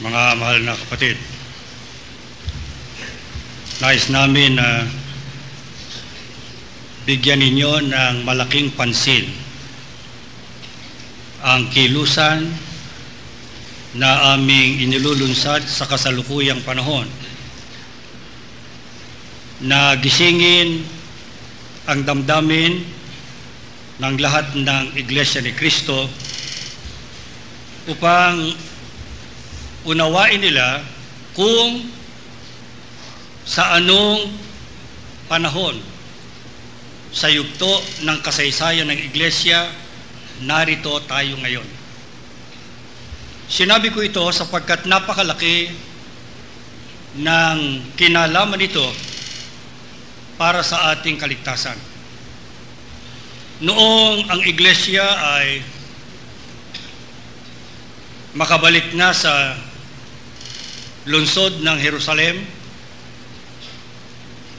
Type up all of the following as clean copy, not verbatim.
Mga mahal na kapatid, nais namin na bigyan ninyo ng malaking pansin ang kilusan na aming inilulunsad sa kasalukuyang panahon na gisingin ang damdamin ng lahat ng Iglesia ni Cristo upang unawain nila kung sa anong panahon sa yugto ng kasaysayan ng Iglesia narito tayo ngayon. Sinabi ko ito sapagkat napakalaki ng kinalaman nito para sa ating kaligtasan. Noong ang Iglesia ay makabalik na sa lungsod ng Jerusalem,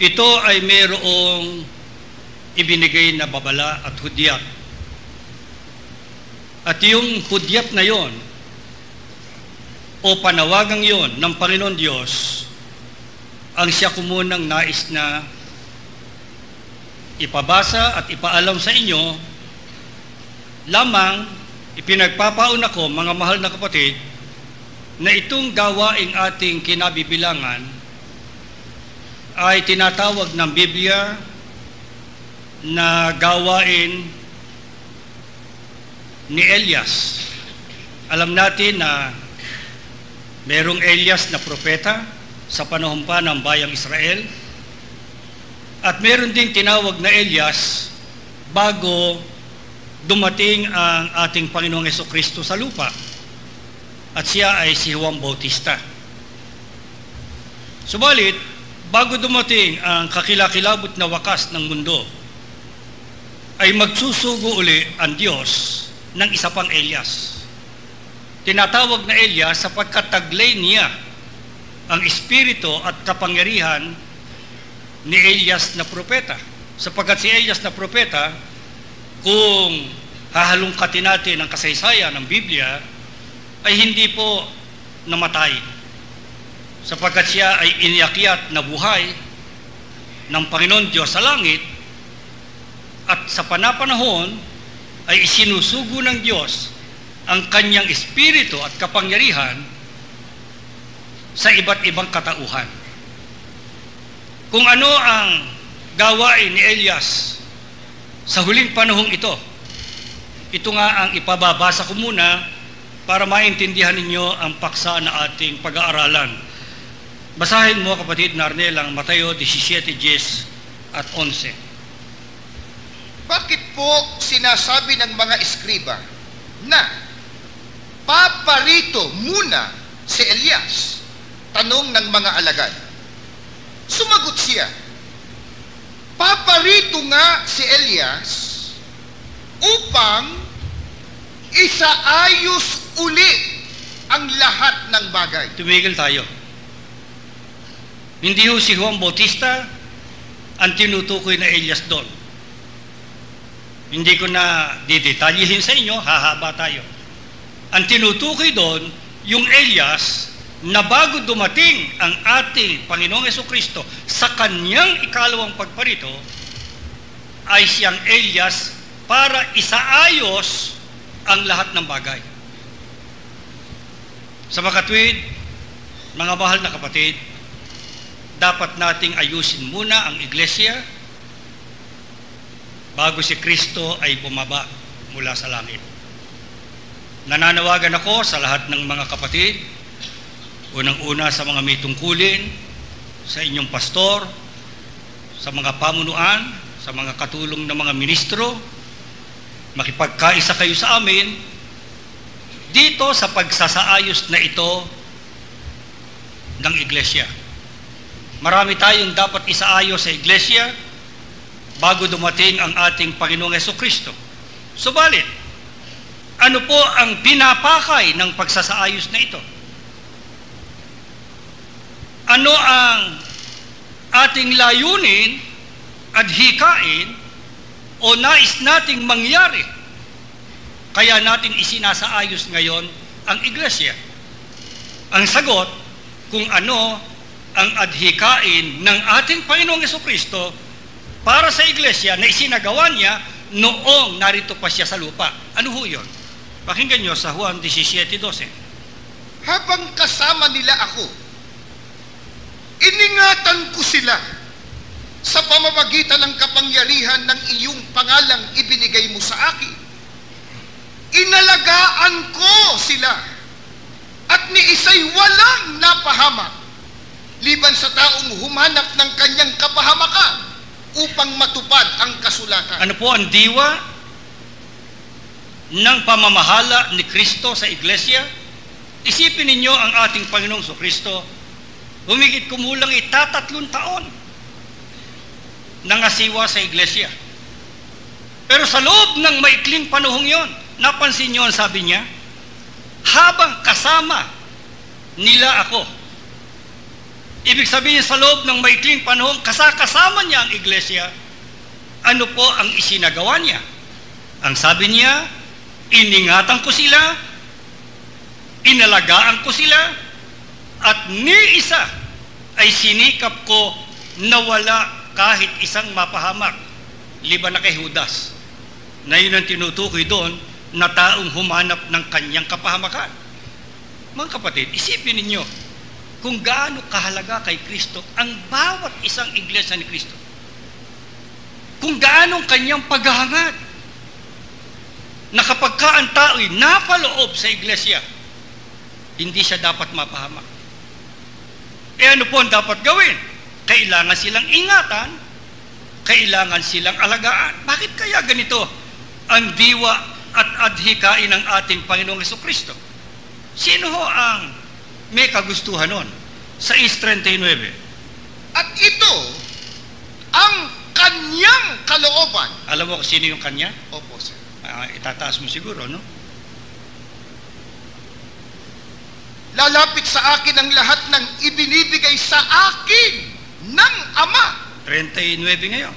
ito ay mayroong ibinigay na babala at hudyat. At yung hudyat na yon o panawagang yon ng Panginoon Diyos ang siya kumunang nais na ipabasa at ipaalam sa inyo. Lamang ipinagpapaon ako, mga mahal na kapatid, na itong gawaing ating kinabibilangan ay tinatawag ng Biblia na gawain ni Elias. Alam natin na merong Elias na propeta sa panahon pa ng bayang Israel, at meron ding tinawag na Elias bago dumating ang ating Panginoong Jesucristo sa lupa, at siya ay si Juan Bautista. Subalit, bago dumating ang kakilakilabot na wakas ng mundo, ay magsusugo uli ang Diyos ng isa pang Elias. Tinatawag na Elias sapagkat taglay niya ang espiritu at kapangyarihan ni Elias na propeta. Sapagkat si Elias na propeta, kung hahalungkatin natin ang kasaysayan ng Biblia, ay hindi po namatay, sapagkat siya ay iniakyat na buhay ng Panginoon Diyos sa langit, at sa panapanahon ay isinusugo ng Diyos ang kanyang espiritu at kapangyarihan sa iba't ibang katauhan. Kung ano ang gawain ni Elias sa huling panahong ito, ito nga ang ipababasa ko muna para maintindihan ninyo ang paksa na ating pag-aaralan. Basahin mo, kapatid Narnel, ang Mateo 17:10 at 11. Bakit po sinasabi ng mga eskriba na paparito muna si Elias? Tanong ng mga alagad. Sumagot siya, paparito nga si Elias upang isaayos uli ang lahat ng bagay. Tumigil tayo. Hindi ho si Juan Bautista ang tinutukoy na Elias doon. Hindi ko na didetalyihin sa inyo, hahaba tayo. Ang tinutukoy doon, yung Elias na bago dumating ang ating Panginoong Jesucristo sa kanyang ikalawang pagparito, ay siyang Elias para isaayos ang lahat ng bagay. Sa makatwid, mga mahal na kapatid, dapat nating ayusin muna ang Iglesia bago si Kristo ay bumaba mula sa langit. Nananawagan ako sa lahat ng mga kapatid, unang-una sa mga may tungkulin, sa inyong pastor, sa mga pamunuan, sa mga katulong ng mga ministro, makipagkaisa kayo sa amin dito sa pagsasaayos na ito ng Iglesia. Marami tayong dapat isaayos sa Iglesia bago dumating ang ating Panginoong Jesucristo. Subalit, ano po ang pinapakay ng pagsasaayos na ito? Ano ang ating layunin at hikain o nais nating mangyari kaya natin isinasaayos ngayon ang Iglesia? Ang sagot kung ano ang adhikain ng ating Panginoong Jesucristo para sa iglesia na isinagawa niya noong narito pa siya sa lupa. Ano ho yun? Pakinggan nyo sa Juan 17:12. Habang kasama nila ako, iningatan ko sila sa pamamagitan ng kapangyarihan ng iyong pangalang ibinigay mo sa akin. Inalagaan ko sila at ni isa'y walang napahamak liban sa taong humanap ng kanyang kapahamakan upang matupad ang kasulatan. Ano po ang diwa ng pamamahala ni Kristo sa iglesia? Isipin ninyo ang ating Panginoong Kristo, humigit kumulang 3 taon nangasiwa sa iglesia. Pero sa loob ng maikling panahong yon, napansin nyo ang sabi niya, habang kasama nila ako. Ibig sabihin sa loob ng maikling panahon, kasama niya ang iglesia, ano po ang isinagawa niya? Ang sabi niya, iningatan ko sila, inalagaan ko sila, at ni isa ay sinikap ko na wala kahit isang mapahamak, liban na kay Judas, na yun ang tinutukoy doon na taong humanap ng kanyang kapahamakan. Mga kapatid, isipin ninyo kung gaano kahalaga kay Kristo ang bawat isang iglesia ni Kristo. Kung gaano ang kanyang paghahangad na kapag ka ang tao'y napaloob sa iglesia, hindi siya dapat mapahamak. Ano po ang dapat gawin? Kailangan silang ingatan, kailangan silang alagaan. Bakit kaya ganito ang diwa at adhikain ng ating Panginoong Jesucristo? Sino ho ang may kagustuhan nun? Sa 6:39. At ito ang kanyang kalooban. Alam mo kung sino yung kanya? Opo, sir. Itataas mo siguro, no? Lalapit sa akin ang lahat ng ibinibigay sa akin ng Ama. 39 ngayon.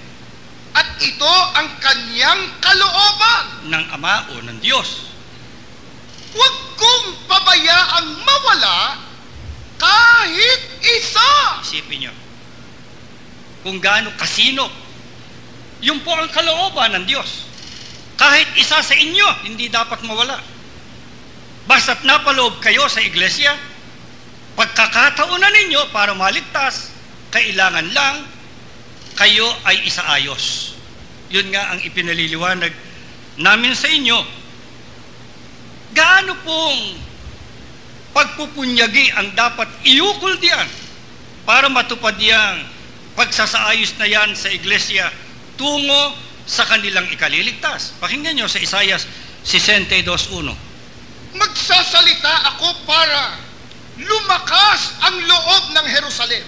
At ito ang kanyang kalooban. Ng Ama o ng Diyos. Huwag kong pabayaang mawala kahit isa. Isipin nyo. Kung gaano kasino. Yung po ang kalooban ng Diyos. Kahit isa sa inyo, hindi dapat mawala. Basta't napaloob kayo sa iglesia, pagkakataonan ninyo para maligtas, kailangan lang kayo ay isaayos. Yun nga ang ipinaliliwanag namin sa inyo. Gaano pong pagpupunyagi ang dapat iukol diyan para matupad yang pagsasaayos na yan sa iglesia tungo sa kanilang ikaliligtas. Pakinggan nyo sa Isaiah 62:1. Magsasalita ako para lumakas ang loob ng Jerusalem.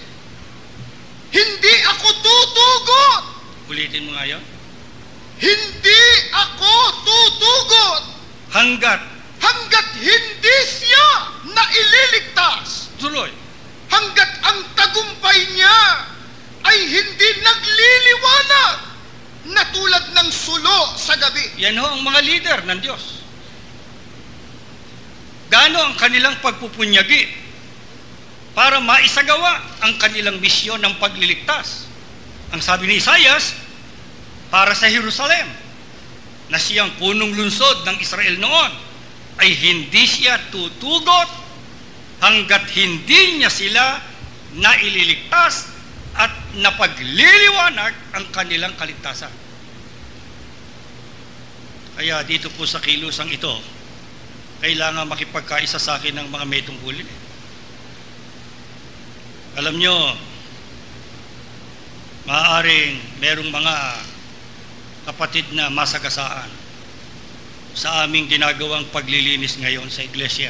Hindi ako tutugot. Ulitin mo nga yun. Hindi ako tutugot hanggat hindi siya naililigtas. Tuloy. Hanggat ang tagumpay niya ay hindi nagliliwanag na tulad ng sulo sa gabi. Yan ho ang mga leader ng Diyos. Gaano ang kanilang pagpupunyagi para maisagawa ang kanilang misyon ng pagliligtas. Ang sabi ni Isaias, para sa Jerusalem, na siyang punong lungsod ng Israel noon, ay hindi siya tutugot hanggat hindi niya sila naililigtas at napagliliwanag ang kanilang kaligtasan. Kaya dito po sa kilusang ito, kailangan makipagkaisa sa akin ng mga may tungkulin. Alam nyo, maaaring merong mga kapatid na masagasaan sa aming ginagawang paglilinis ngayon sa iglesia.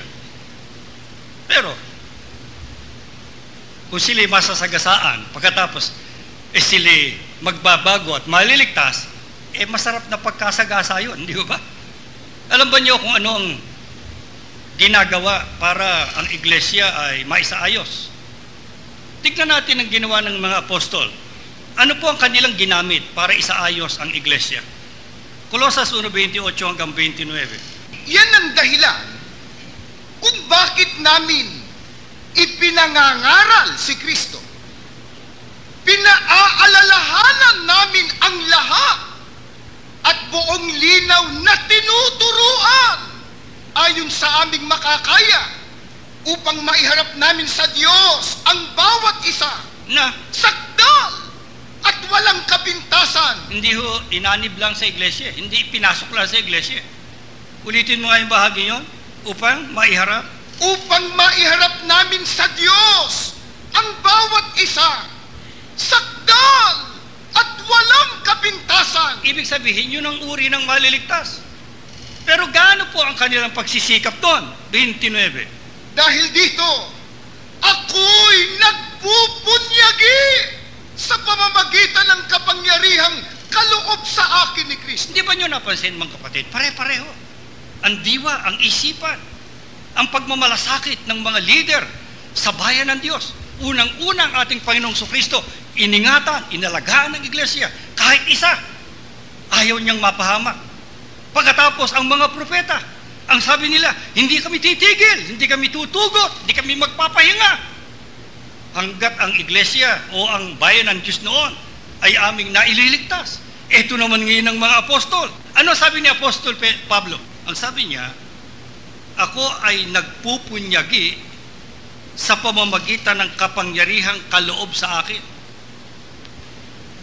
Pero, kung sila'y masasagasaan, pagkatapos, sila'y magbabago at maliligtas, masarap na pagkasagasa yun, di ba? Alam ba niyo kung ano ang ginagawa para ang iglesia ay maisaayos? Tignan natin ang ginawa ng mga apostol. Ano po ang kanilang ginamit para isaayos ang iglesia? Colosas 1:28 hanggang 29. Yan ang dahilan kung bakit namin pinangangaral si Kristo. Pinaaalalahanan namin ang lahat at buong linaw na tinuturuan ayon sa aming makakaya upang maiharap namin sa Diyos ang bawat isa Na sakdal at walang kapintasan. hindi ho inanib lang sa iglesia, hindi pinasok lang sa iglesia. Ulitin mo nga yung bahagi yon, upang maiharap. Upang maiharap namin sa Diyos ang bawat isa sakdal at walang kapintasan. Ibig sabihin, yun ang uri ng maliligtas. Pero gaano po ang kanilang pagsisikap doon? 29. Dahil dito, ako'y nagpupunyagi sa pamamagitan ng kapangyarihang kaloob sa akin ni Kristo. Hindi ba nyo napansin, mga kapatid? Pare-pareho. Ang diwa, ang isipan, ang pagmamalasakit ng mga leader sa bayan ng Diyos. Unang-unang ating Panginoong Kristo, iningatan, inalagaan ng iglesia. Kahit isa, ayaw niyang mapahamak. Pagkatapos, ang mga propeta, ang sabi nila, hindi kami titigil, hindi kami tutugot, hindi kami magpapahinga. Hanggat ang iglesia o ang bayan ng Diyos noon ay aming naililigtas. Ito naman ngayon ng mga apostol. Ano sabi ni Apostol Pablo? Ang sabi niya, ako ay nagpupunyagi sa pamamagitan ng kapangyarihang kaloob sa akin.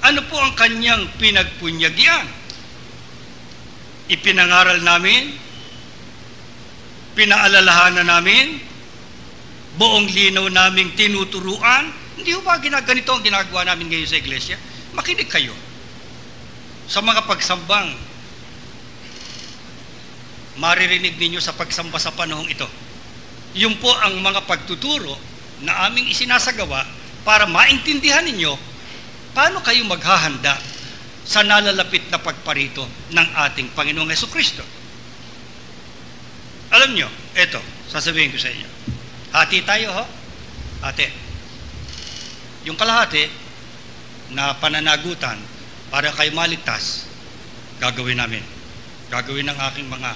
Ano po ang kanyang pinagpunyagian? Ipinangaral namin, pinaalalahanan namin, buong linaw naming tinuturuan. Hindi ba ganito ang ginagawa namin ngayon sa iglesia? Makinig kayo sa mga pagsambang maririnig ninyo sa pagsamba sa panahong ito. Yun po ang mga pagtuturo na aming isinasagawa para maintindihan ninyo paano kayo maghahanda sa nalalapit na pagparito ng ating Panginoong Jesucristo. Alam nyo, eto, sasabihin ko sa inyo. Hati tayo, ho? Ate. Yung kalahati na pananagutan para kayo maligtas, gagawin namin. Gagawin ng aking mga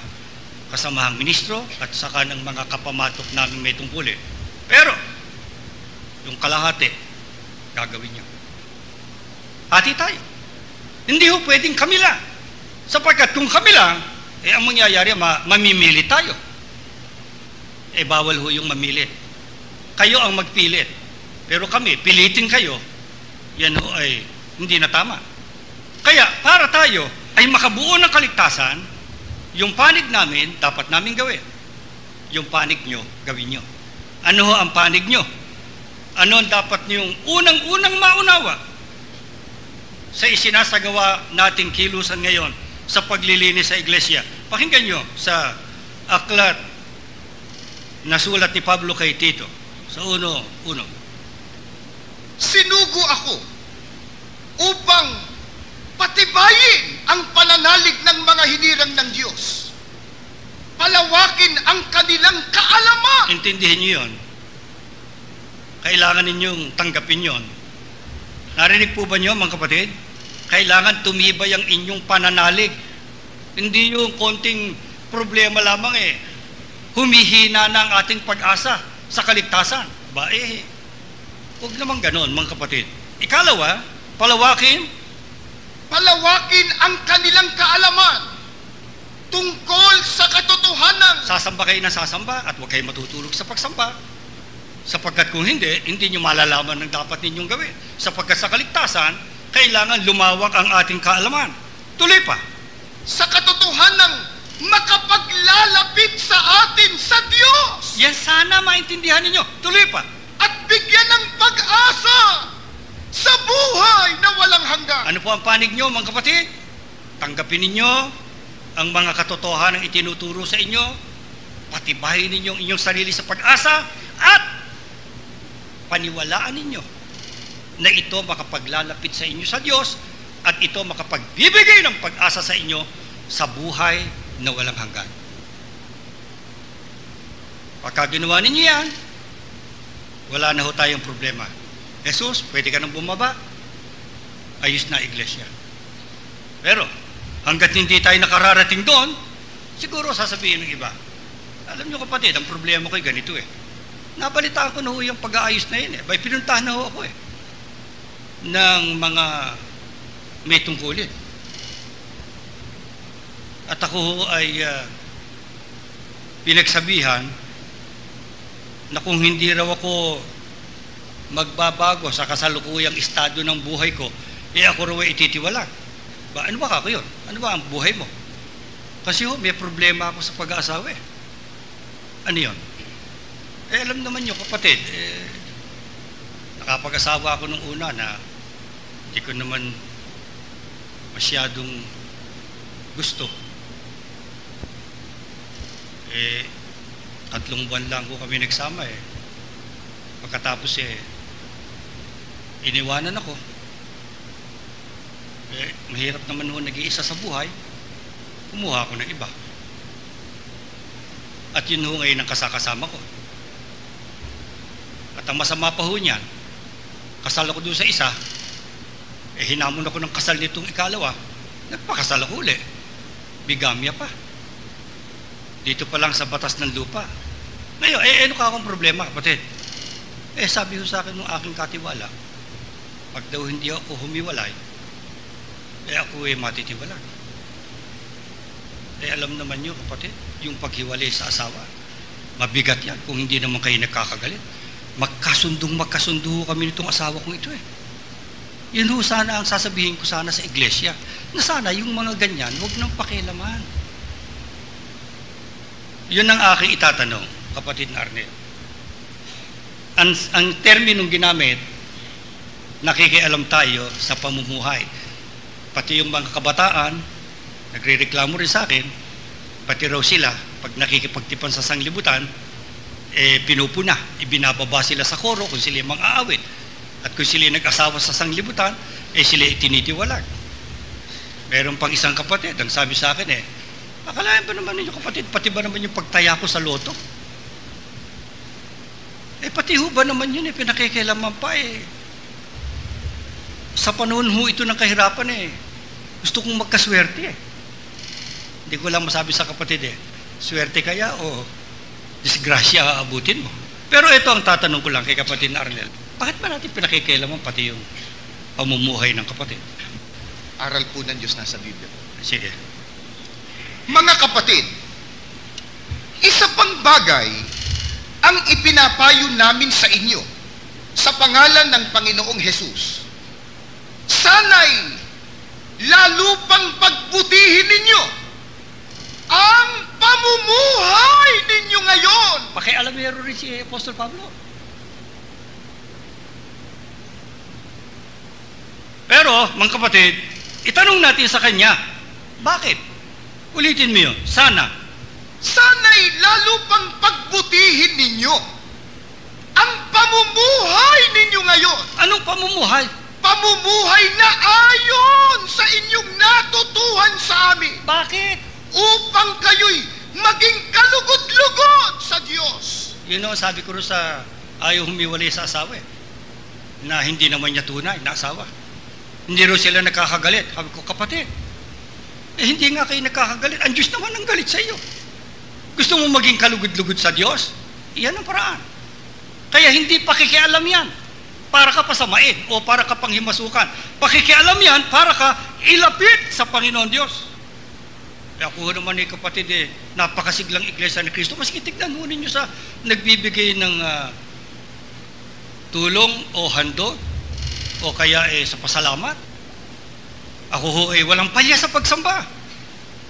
kasamahang ministro at saka ng mga kapamatok namin may tungkulin. Pero, yung kalahati, gagawin nyo. Hati tayo. Hindi ho pwedeng kami lang. Sapagkat kung kami lang, ang mangyayari, mamimili tayo. Bawal ho yung mamili. Kayo ang magpilit. Pero kami, pilitin kayo, yan ho ay hindi na tama. Kaya, para tayo ay makabuo ng kaligtasan, yung panig namin, dapat namin gawin. Yung panig nyo, gawin nyo. Ano ho ang panig nyo? Ano ang dapat nyong unang-unang maunawa sa isinasagawa nating kilusan ngayon sa paglilinis sa iglesia? Pakinggan nyo sa aklat na sulat ni Pablo kay Tito. Sa uno. Sinugo ako upang patibayin ang pananalig ng mga hinirang ng Diyos. Palawakin ang kanilang kaalaman. Intindihin niyo yun. Kailangan ninyong tanggapin yon. Narinig po ba niyo, mga kapatid? Kailangan tumibay ang inyong pananalig. Hindi yung konting problema lamang humihina na ang ating pag-asa sa kaligtasan. Huwag naman ganon, mga kapatid. Ikalawa, palawakin ang kanilang kaalaman tungkol sa katotohanan. Sasamba kayo na sasamba at huwag kayo matutulog sa pagsamba. Sapagkat kung hindi nyo malalaman ng dapat ninyong gawin. Sapagkat sa kaligtasan, kailangan lumawak ang ating kaalaman. Tuloy pa. Sa katotohanan makapaglalapit sa atin sa Diyos. Yan sana maintindihan ninyo. Tuloy pa. At bigyan ng pag-asa sa buhay na walang hanggan. Ano po ang panig nyo, mga kapatid? Tanggapin ninyo ang mga katotohanan ng itinuturo sa inyo, patibayin ninyo ang inyong sarili sa pag-asa, at paniwalaan ninyo na ito makapaglalapit sa inyo sa Diyos at ito makapagbibigay ng pag-asa sa inyo sa buhay na walang hanggan. Pagka ginawa ninyo yan, wala na ho tayong problema. Jesus, pwede ka nang bumaba. Ayos na iglesia. Pero, hanggat hindi tayo nakararating doon, siguro sasabihin ng iba, alam nyo kapatid, ang problema ko'y ganito Nabalitaan ko na ho yung pag-aayos na yun eh. Bay, pinuntahan na ho ako eh. Ng mga may tungkulin. At ako ho ay pinagsabihan na kung hindi raw ako magbabago sa kasalukuyang estado ng buhay ko, ako raw ay ititiwala. Ano ba kako yun? Ano ba ang buhay mo? Kasi ho, may problema ako sa pag-aasawa eh. Ano yun? Alam naman nyo kapatid, nakapag-asawa ako nung una na hindi ko naman masyadong gusto. 3 buwan lang ko kami nagsama eh. Pagkatapos iniwanan ako. Mahirap naman ho nag-iisa sa buhay. Kumuha ako ng iba. At yun ho ngayon ang kasakasama ko. At ang masama pa ho niyan, kasal ako doon sa isa, hinamon ako ng kasal nitong ikalawa, nagpakasal ako uli. Bigamya pa. Dito pa lang sa batas ng lupa. Ngayon, ano ka akong problema, kapatid? Sabi ho sa akin ng aking katiwala, pag daw hindi ako humiwalay, ako matitiwala. Alam naman nyo, kapatid, yung paghiwalay sa asawa, mabigat yan kung hindi naman kayo nagkakagalit. Magkasundo kami nitong asawa kong ito eh. Yun ho sana ang sasabihin ko sana sa iglesia, na sana yung mga ganyan, huwag nang pakialaman. Yun ang aking itatanong, kapatid na Arnel. Ang terminong ginamit, nakikialam tayo sa pamumuhay. Pati yung mga kabataan, nagre-reklamo rin sa akin, pati raw sila, pag nakikipagtipan sa sanglibutan, pinupuna, ibinababa sila sa koro kung sila mga aawit. At kung sila nag-asawa sa sanglibutan, sila itinitiwalag. Meron pang isang kapatid, ang sabi sa akin akalain ba naman ninyo kapatid, pati ba naman yung pagtaya ko sa loto? Pati ho ba naman yun pinakikialaman pa sa panahon ho ito ng kahirapan gusto kong magkaswerte Hindi ko lang masabi sa kapatid swerte kaya o disgrasya aabutin mo. Pero ito ang tatanong ko lang kay kapatid na Arnel. Bakit ba natin pinakikialaman pati yung pamumuhay ng kapatid? Aral po ng Diyos nasa Biblia. Sige. Mga kapatid, isa pang bagay ang ipinapayo namin sa inyo sa pangalan ng Panginoong Hesus. Sana'y lalo pang pagbutihin ninyo ang pamumuhay ninyo ngayon. Pakialamero rin si Apostol Pablo. Pero, mga kapatid, itanong natin sa kanya, bakit? Ulitin mo yun, sana. Sana'y lalo pang pagbutihin ninyo ang pamumuhay ninyo ngayon. Anong pamumuhay? Pamumuhay na ayon sa inyong natutuhan sa amin. Bakit? Upang kayo'y maging kalugod-lugod sa Diyos. Yun ang sabi ko rin sa ayaw humiwalay sa asawa na hindi naman niya tunay na asawa. Hindi rin sila nakakagalit. Sabi ko, kapatid, hindi nga kayo nakakagalit. Ang Diyos naman ang galit sa iyo. Gusto mo maging kalugod-lugod sa Diyos? Iyan ang paraan. Kaya hindi pakikialam yan para ka pasamain o para ka panghimasukan. Pakikialam yan para ka ilapit sa Panginoon Diyos. Kaya ako naman kapatid napakasiglang iglesia ni Kristo. Maski tignan mo ninyo sa nagbibigay ng tulong o handog o kaya sa pasalamat. Ako ho walang palya sa pagsamba.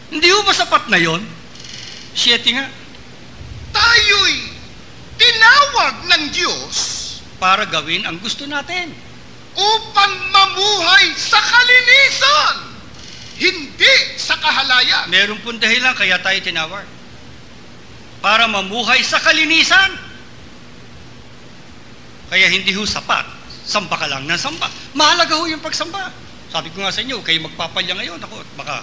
Hindi ho ba sapat na yon? 7 nga. Tayo'y tinawag ng Diyos para gawin ang gusto natin. Upang mamuhay sa kalinisan, hindi sa kahalayan. Meron pong dahilan kaya tayo tinawag. Para mamuhay sa kalinisan. Kaya hindi ho sapat. Samba ka lang ng samba. Mahalaga ho yung pagsamba. Sabi ko nga sa inyo, kayo magpapalya ngayon. Ako, baka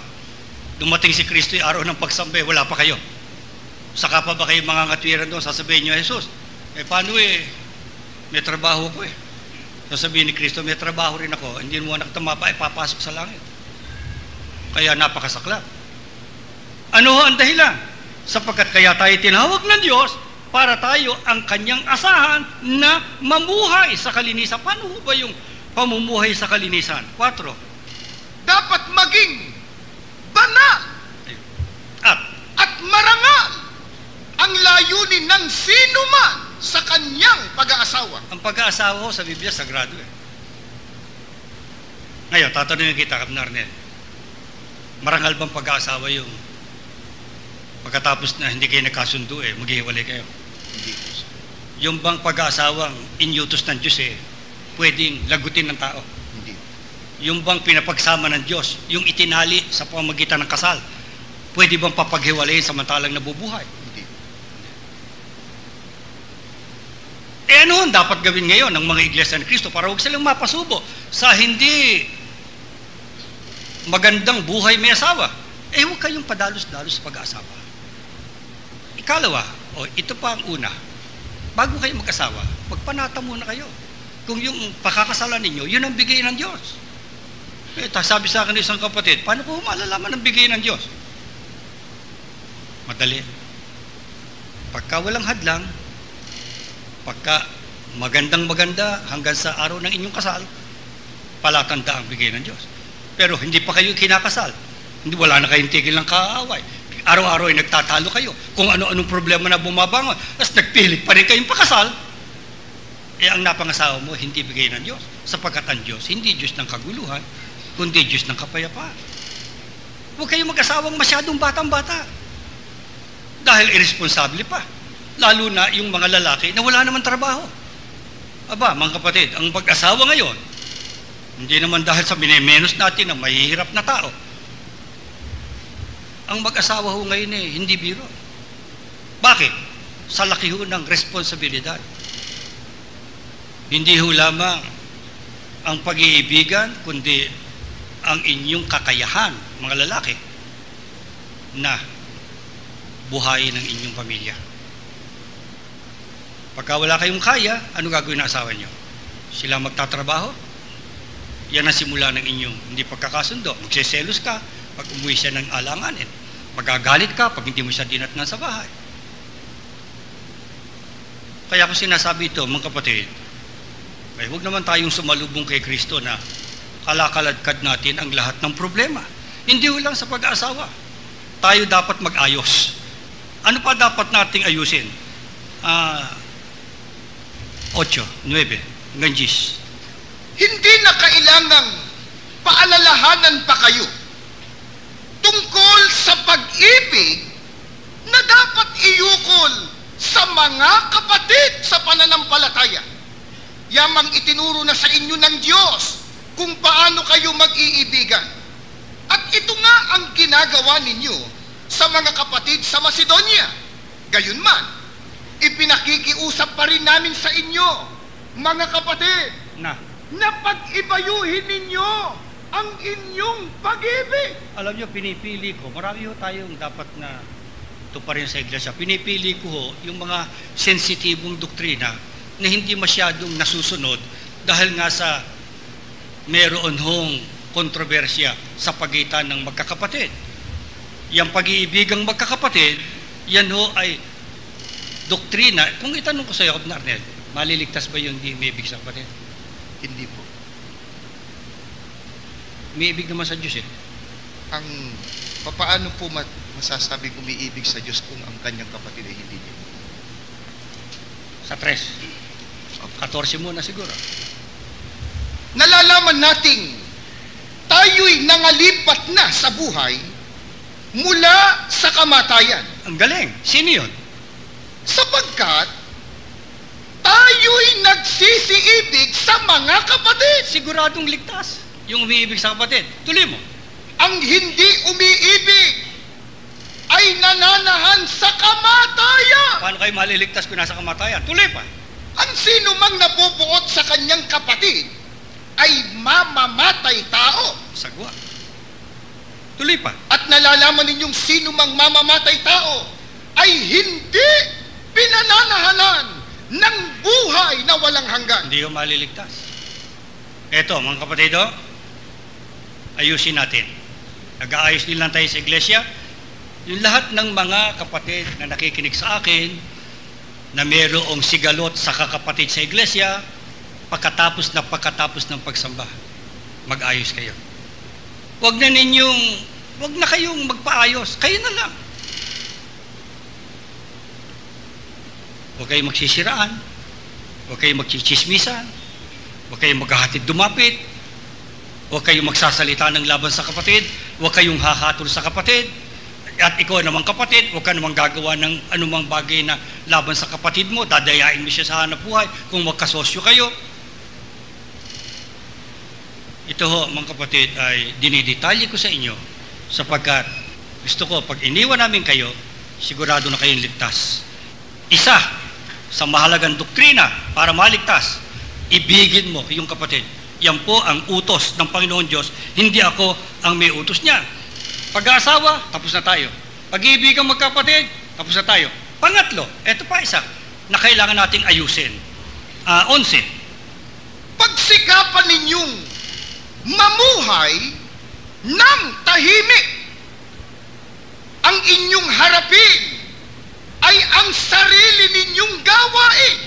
dumating si Kristo yung araw ng pagsamba, wala pa kayo. Saka pa ba kayo mga ngatwiran doon, sasabihin nyo, Jesus, paano may trabaho ko Sasabihin ni Kristo, may trabaho rin ako, hindi mo anak tumaba, papasok sa langit. Kaya napakasaklap. Ano ang dahilan? Sapagkat kaya tayo tinawag ng Diyos para tayo ang kanyang asahan na mamuhay sa kalinisan. Paano ba yung pamumuhay sa kalinisan? 4. Dapat maging banal at marangal ang layunin ng sino man sa kanyang pag-aasawa. Ang pag-aasawa ho sa Biblia, sagrado eh. Ngayon, tatanungin kita, Captain Arnel, marangal bang pag-aasawa yung pagkatapos na hindi kayo nagkasundo maghihiwalay kayo? Hindi po, sir. Yung bang pag-aasawang inyutos ng Diyos pwedeng lagutin ng tao? Hindi. Yung bang pinapagsama ng Diyos, yung itinali sa pamamagitan ng kasal, pwede bang papaghiwalayin samantalang nabubuhay? Hindi. Ano ang dapat gawin ngayon ng mga iglesia ng Kristo para huwag silang mapasubo sa hindi magandang buhay may asawa? Huwag kayong padalos-dalos sa pag-aasawa. Ikalawa, ito pa ang una, bago kayo mag-asawa, magpanata muna kayo. Kung yung pakakasalan ninyo, yun ang bigay ng Diyos. Sabi sa akin ng isang kapatid, paano po malalaman ang bigay ng Diyos? Madali. Pagka walang hadlang, pagka magandang-maganda hanggang sa araw ng inyong kasal, palatanda ang bigay ng Diyos. Pero hindi pa kayo kinakasal. Wala na kayong tigil ng kaaway. Araw-araw ay nagtatalo kayo. Kung ano-anong problema na bumabangon. Tapos nagpilit pa rin kayong pakasal. Ang napangasawa mo, hindi bigay ng Diyos. Sapagkat ang Diyos, hindi Diyos ng kaguluhan, kundi Diyos ng kapayapaan. Huwag kayong mag-asawang masyadong batang-bata. Dahil irresponsable pa. Lalo na yung mga lalaki na wala naman trabaho. Aba, mga kapatid, ang pag-asawa ngayon, hindi naman dahil sa minemenos natin ang mahihirap na tao. Ang mag-asawa ho ngayon hindi biro. Bakit? Sa laki ho ng responsibilidad. Hindi ho lamang ang pag-iibigan, kundi ang inyong kakayahan, mga lalaki, na buhayin ng inyong pamilya. Pagka wala kayong kaya, ano gagawin ng asawa nyo? Sila magtatrabaho? Yan ang simula ng inyong hindi pagkakasundo. Magseselos ka pag umuwi siya ng alanganin. Magagalit ka pag hindi mo siya dinatnan sa bahay. Kaya ko sinasabi ito, mga kapatid, huwag naman tayong sumalubong kay Kristo na kalakaladkad natin ang lahat ng problema. Hindi lang sa pag-aasawa. Tayo dapat mag-ayos. Ano pa dapat nating ayusin? 8, 9, hanggang 10. Hindi na kailangang paalalahanan pa kayo tungkol sa pag-ibig na dapat iukol sa mga kapatid sa pananampalataya. Yamang itinuro na sa inyo ng Diyos kung paano kayo mag-iibigan. At ito nga ang ginagawa ninyo sa mga kapatid sa Macedonia. Gayunman, ipinakikiusap pa rin namin sa inyo, mga kapatid, na pag-ibayuhin ninyo ang inyong pag-ibig. Alam nyo, pinipili ko, marami ho tayong dapat na ito pa rin sa iglesia, pinipili ko ho yung mga sensitibong doktrina na hindi masyadong nasusunod dahil nga sa meron hong kontrobersya sa pagitan ng magkakapatid. Yang pag-iibigang magkakapatid, yan ho ay doktrina. Kung itanong ko sa iyo, Captain Arnel, maliligtas ba yung hindi may ibig sa kapatid? Hindi po. May ibig naman sa Diyos Ang papaano po masasabing umiibig sa Diyos kung ang kanyang kapatid ay hindi niya? Sa 3. 14 muna siguro. Nalalaman nating tayo'y nangalipat na sa buhay mula sa kamatayan. Ang galing. Sino yun? Sapagkat tayo'y nagsisiibig sa mga kapatid. Siguradong ligtas yung umiibig sa kapatid. Tuloy mo. Ang hindi umiibig ay nananahan sa kamatayan. Paano kayo maliligtas kung nasa kamatayan? Tuloy pa. Ang sino mang nabubuot sa kanyang kapatid ay mamamatay tao. Sagwa. Tuloy pa. At nalalaman ninyong sino mang mamamatay tao ay hindi pinananahanan ng buhay na walang hanggan. Hindi ko maliligtas. Eto, mga kapatid, ayusin natin. Nag-aayos din lang tayo sa iglesia. Yung lahat ng mga kapatid na nakikinig sa akin, na mayroong sigalot sa kakapatid sa iglesia, pagkatapos ng pagsamba, mag-ayos kayo. Huwag na kayong magpaayos, kayo na lang. Huwag kayong magsisiraan, huwag kayong magchichismisan, huwag kayong maghahatid dumapit, huwag kayong magsasalita ng laban sa kapatid, huwag kayong hahatol sa kapatid, at ikaw naman kapatid, huwag ka namang gagawa ng anumang bagay na laban sa kapatid mo, dadayain mo siya sa hanap buhay kung magkasosyo kayo. Ito ho, mga kapatid, ay dinidetalye ko sa inyo sapagkat gusto ko, pag iniwan namin kayo, sigurado na kayong ligtas. Isa sa mahalagang doktrina para maligtas, ibigin mo yung kapatid. Yan po ang utos ng Panginoon Diyos, hindi ako ang may utos niya. Pag-aasawa, tapos na tayo. Pag-iibigan magkapatid, tapos na tayo. Pangatlo, eto pa isa, na kailangan nating ayusin. 11. Pagsikapan ninyong mamuhay ng tahimik. Ang inyong harapin ay ang sarili ninyong gawain.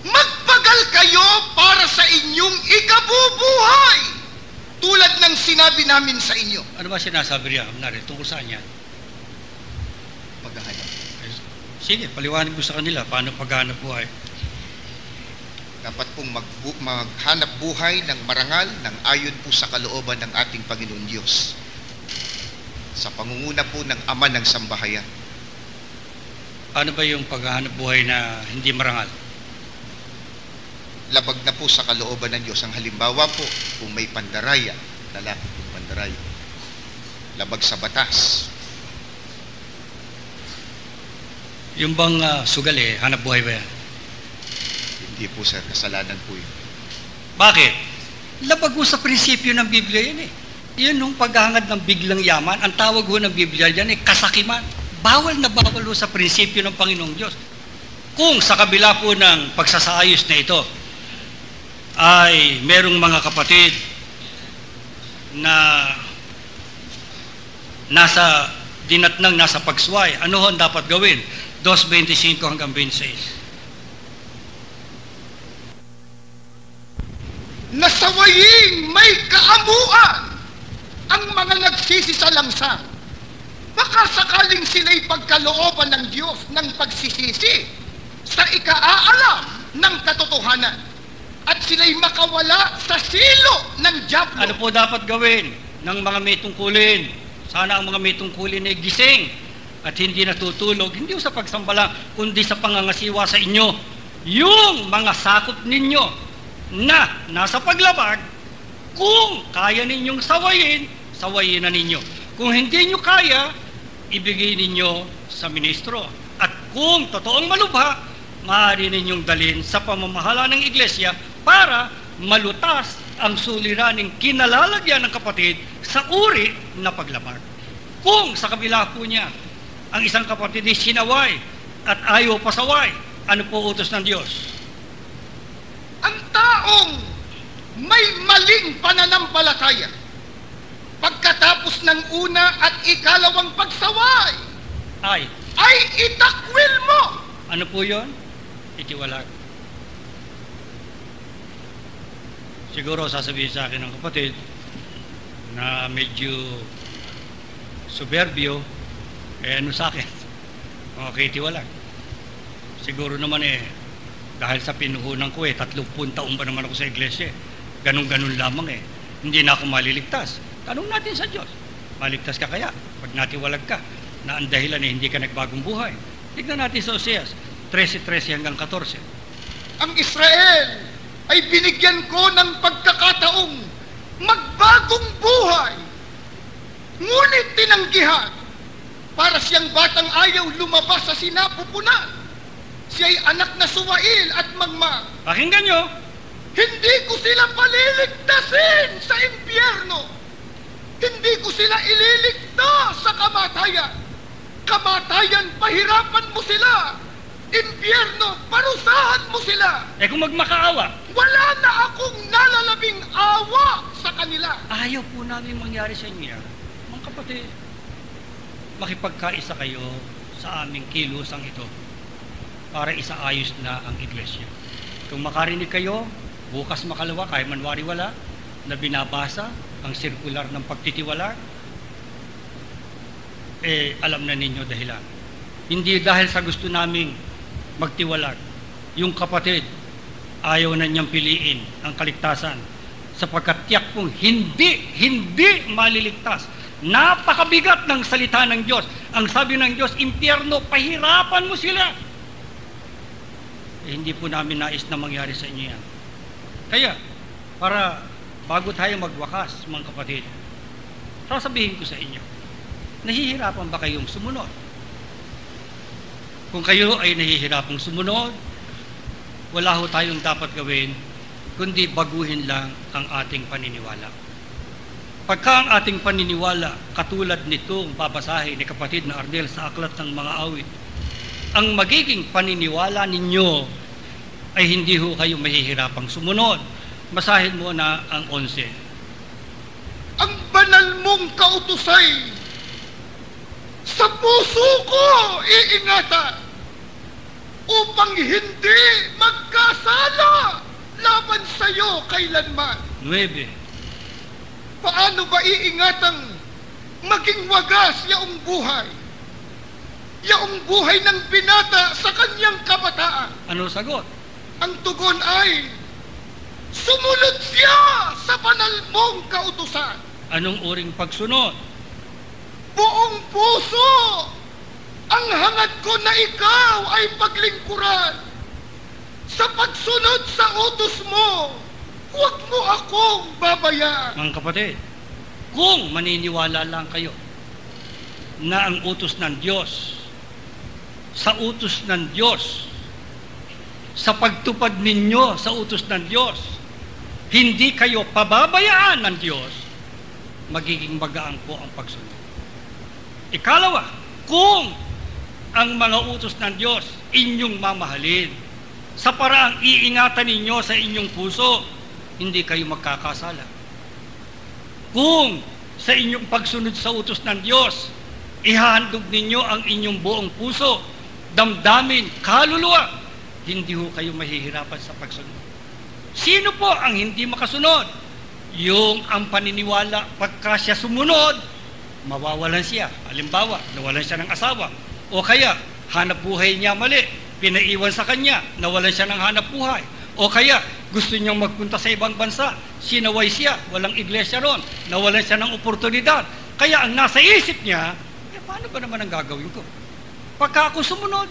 Magpagal kayo para sa inyong ikabubuhay. Tulad ng sinabi namin sa inyo. Ano ba sinasabi niya? Tungkol saan yan? Paghahanap. Sige, paliwanag mo sa kanila paano paghahanap buhay. Dapat pong maghanap buhay ng marangal ng ayon po sa kalooban ng ating Panginoon Diyos. Sa pangunguna po ng Ama ng Sambahayan. Ano ba yung paghahanap buhay na hindi marangal? Labag na po sa kalooban ng Diyos. Ang halimbawa po, kung may pandaraya, lalaki pong pandaraya, labag sa batas. Yung bang sugal hanap buhay ba yan? Hindi po sir, kasalanan po yun. Bakit? Labag ho sa prinsipyo ng Biblia yan Yun yung paghahangad ng biglang yaman, ang tawag ho ng Biblia yan kasakiman. Bawal na bawal ho sa prinsipyo ng Panginoong Diyos. Kung sa kabila po ng pagsasaayos na ito, ay merong mga kapatid na nasa pagsuway, ano ho ang dapat gawin? 2:25 hanggang 26. Nasawaying may kaamuan ang mga nagsisisalangsang. Baka sakaling sila'y pagkalooban ng Diyos ng pagsisisi sa ikaalam ng katotohanan at sila'y makawala sa silo ng dyablo. Ano po dapat gawin ng mga may tungkulin? Sana ang mga may tungkulin ay gising at hindi natutulog, hindi sa pagsamba lang, kundi sa pangangasiwa sa inyo. Yung mga sakop ninyo na nasa paglabag, kung kaya ninyong sawayin, sawayin na ninyo. Kung hindi nyo kaya, ibigay ninyo sa ministro. At kung totoong malubha, maaari ninyong dalhin sa pamamahala ng iglesia para malutas ang suliraning kinalalagyan ng kapatid sa uri na paglabag. Kung sa kabila po niya, ang isang kapatid ay sinaway at ayaw pasaway, ano po utos ng Diyos? Ang taong may maling pananampalataya, pagkatapos ng una at ikalawang pagsaway, ay itakwil mo. Ano po yun? Itiwalag. Siguro sasabihin sa akin ng kapatid na medyo soberbio, ano sa akin? Okay, itiwalag. Siguro naman dahil sa pinuhunan ko 30 taon ba naman ako sa iglesia, ganun-ganun lamang hindi na ako maliligtas. Tanong natin sa Diyos, maligtas ka kaya pag natiwalag ka na ang dahilan hindi ka nagbagong buhay? Tignan natin sa Oseas 13:13 hanggang 14. Ang Israel ay binigyan ko ng pagkakataong magbagong buhay, ngunit tinanggihan. Para siyang batang ayaw lumabas sa sinapupunan. Siya'y anak na suwail at magma. Pakinggan nyo, hindi ko sila paliligtasin sa impyerno. Hindi ko sila ililigtas sa kamatayan. Kamatayan, pahirapan mo sila. Impyerno, parusahan mo sila. kung magmakaawa, wala na akong nalalabing awa sa kanila. ayaw po namin mangyari sa inyo yan. Mga kapatid, makipagkaisa kayo sa aming kilusang ito. para isaayos na ang iglesia. Kung makarinig kayo, bukas makalawa, kaya manwari-wala, na binabasa ang sirkular ng pagtitiwala, alam na ninyo dahilan. Hindi dahil sa gusto naming magtiwalag. Yung kapatid, ayaw na niyang piliin ang kaligtasan sapagkat tiyak kong hindi maliligtas. Napakabigat ng salita ng Diyos. Ang sabi ng Diyos, impyerno, pahirapan mo sila. Hindi po namin nais na mangyari sa inyo yan. Kaya, para bago tayo magwakas, mga kapatid, sasabihin ko sa inyo, nahihirapan ba kayong sumunod? Kung kayo ay nahihirapang sumunod, wala ho tayong dapat gawin, kundi baguhin lang ang ating paniniwala. Pagka ang ating paniniwala, katulad nitong babasahin ni kapatid na Ardel sa Aklat ng Mga Awit, ang magiging paniniwala ninyo ay hindi ho kayo mahihirapang sumunod. Basahin mo na ang 11. Ang banal mong kautusay, sa puso ko iingatan, upang hindi magkasala laban sa iyo kailanman. 9. Paano ba iingatang maging wagas yaong buhay? Yaong buhay ng binata sa kanyang kabataan. Ano sagot? Ang tugon ay, sumunod siya sa banal mong kautusan. Anong uring pagsunod? Buong puso ang hangad ko na ikaw ay paglingkuran. Sa pagsunod sa utos mo, huwag mo akong babayaan. Mga kapatid, kung maniniwala lang kayo na ang utos ng Diyos, sa utos ng Diyos, sa pagtupad ninyo sa utos ng Diyos, hindi kayo pababayaan ng Diyos, magiging magaan po ang pagsunod. Ikalawa, kung ang mga utos ng Diyos inyong mamahalin, sa paraang iingatan ninyo sa inyong puso, hindi kayo magkakasala. Kung sa inyong pagsunod sa utos ng Diyos, ihahandog ninyo ang inyong buong puso, damdamin, kaluluwa, hindi ho kayo mahihirapan sa pagsunod. Sino po ang hindi makasunod? Yung ang paniniwala pagka siya sumunod, mawawalan siya. Halimbawa, nawalan siya ng asawa. O kaya, hanap buhay niya mali, pinaiwan sa kanya, nawalan siya ng hanap buhay. O kaya, gusto niyang magpunta sa ibang bansa, sinaway siya, walang iglesia ron, nawalan siya ng oportunidad. Kaya ang nasa isip niya, paano ba naman ang gagawin ko? Pagka ako sumunod,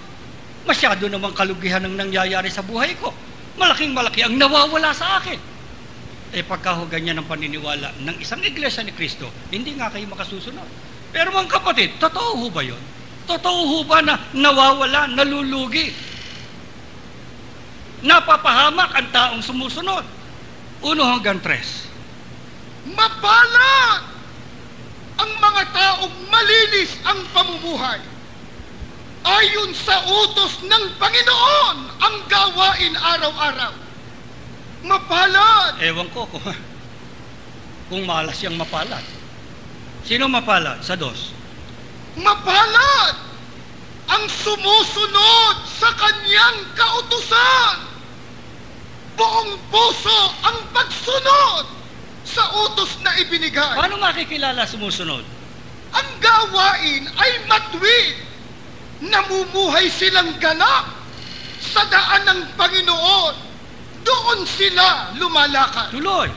masyado namang kalugihan ang nangyayari sa buhay ko. Malaking-malaki ang nawawala sa akin. Pagka ho ganyan ang paniniwala ng isang iglesia ni Kristo, hindi nga kayo makasusunod. Pero mga kapatid, totoo ho ba yun? Totoo ho ba na nawawala, nalulugi? Napapahamak ang taong sumusunod? 1 hanggang 3. Mapalad ang mga taong malinis ang pamumuhay. Ayon sa utos ng Panginoon ang gawain araw-araw. Mapalad. Ewan ko kung malas siyang mapalad. Sino mapalad? Sa 2. Mapalad ang sumusunod sa kanyang kautusan. Buong puso ang pagsunod sa utos na ibinigay. Paano makikilala sumusunod? Ang gawain ay matuwid. Namumuhay silang ganap sa daan ng Panginoon. Doon sila lumalakad. Tuloy.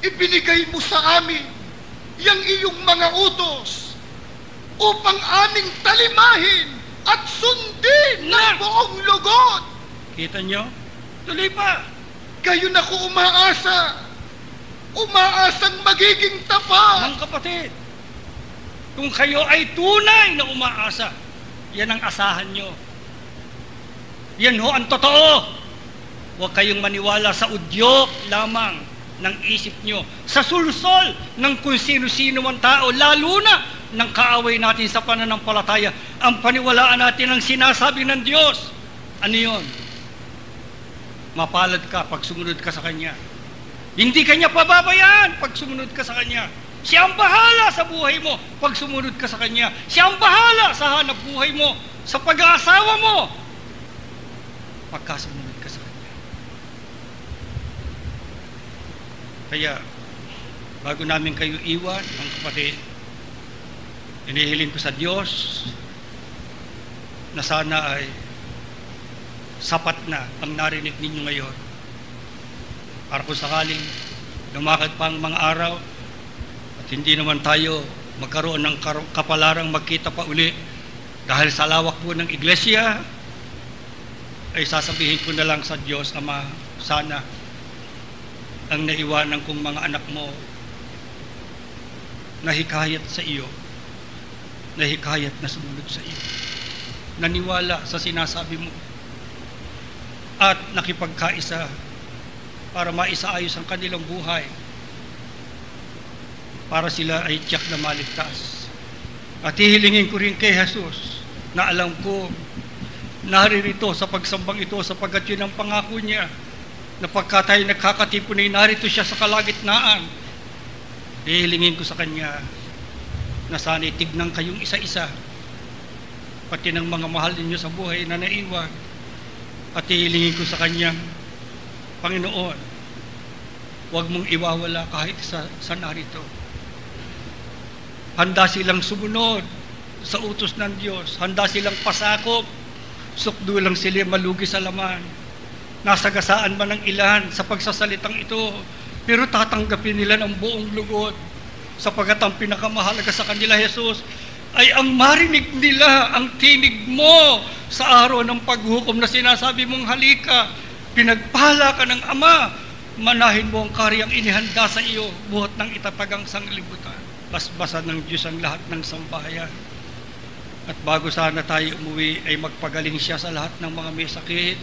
Ibinigay mo sa amin yang iyong mga utos upang aming talimahin at sundin ng buong lugod. Kita nyo? Tuloy pa. Gayon ako umaasa. Umaasang magiging tapat. Mga kapatid, kung kayo ay tunay na umaasa, yan ang asahan nyo. Yan ho ang totoo. Huwag kayong maniwala sa udyok lamang ng isip nyo, sa sulsol ng kung sino-sino ang tao, lalo na ng kaaway natin sa pananampalataya, ang paniwalaan natin ang sinasabi ng Diyos. Ano yun? Mapalad ka pag sumunod ka sa Kanya. Hindi Kanya pababayaan pag sumunod ka sa Kanya. Siya ang bahala sa buhay mo pag sumunod ka sa Kanya. Siya ang bahala sa hanap buhay mo, sa pag-aasawa mo. pagkasumunod ka sa Kanya. Kaya, bago namin kayo iwan, mga kapatid, inihiling ko sa Diyos na sana ay sapat na ang narinig ninyo ngayon para kung sakaling lumakad pa ang mga araw at hindi naman tayo magkaroon ng kapalarang magkita pa uli dahil sa lawak po ng iglesia, ay sasabihin ko na lang sa Diyos, Ama, sana ang naiwanan kong mga anak mo nahikayat sa iyo, nahikayat na sumunod sa iyo, naniwala sa sinasabi mo, at nakipagkaisa para maisaayos ang kanilang buhay, para sila ay tiyak na maligtas. At hihilingin ko rin kay Jesus na alam ko naririto sa pagsambang ito sapagkat yun ang pangako niya na pagka tayo nagkakatipon ay narito siya sa kalagitnaan. Hihilingin ko sa Kanya na sana'y tignan kayong isa-isa, pati ng mga mahal ninyo sa buhay na naiwan. At hihilingin ko sa Kanya, Panginoon, huwag mong iwawala kahit sa narito. Handa silang sumunod sa utos ng Diyos. Handa silang pasakop. Sukdo lang sila malugi sa laman. Nasagasaan man ng ilan sa pagsasalitang ito, pero tatanggapin nila ng buong lugod, sapagkat ang pinakamahalaga sa kanila, Jesus, ay ang marinig nila ang tinig mo sa araw ng paghukom na sinasabi mong, halika, pinagpala ka ng Ama, manahin mo ang karyang inihanda sa iyo, buhat ng itatagang sanglibutan. Basbasan ng Diyos ang lahat ng sambahayan. At bago sana tayo umuwi, ay magpagaling siya sa lahat ng mga may sakit,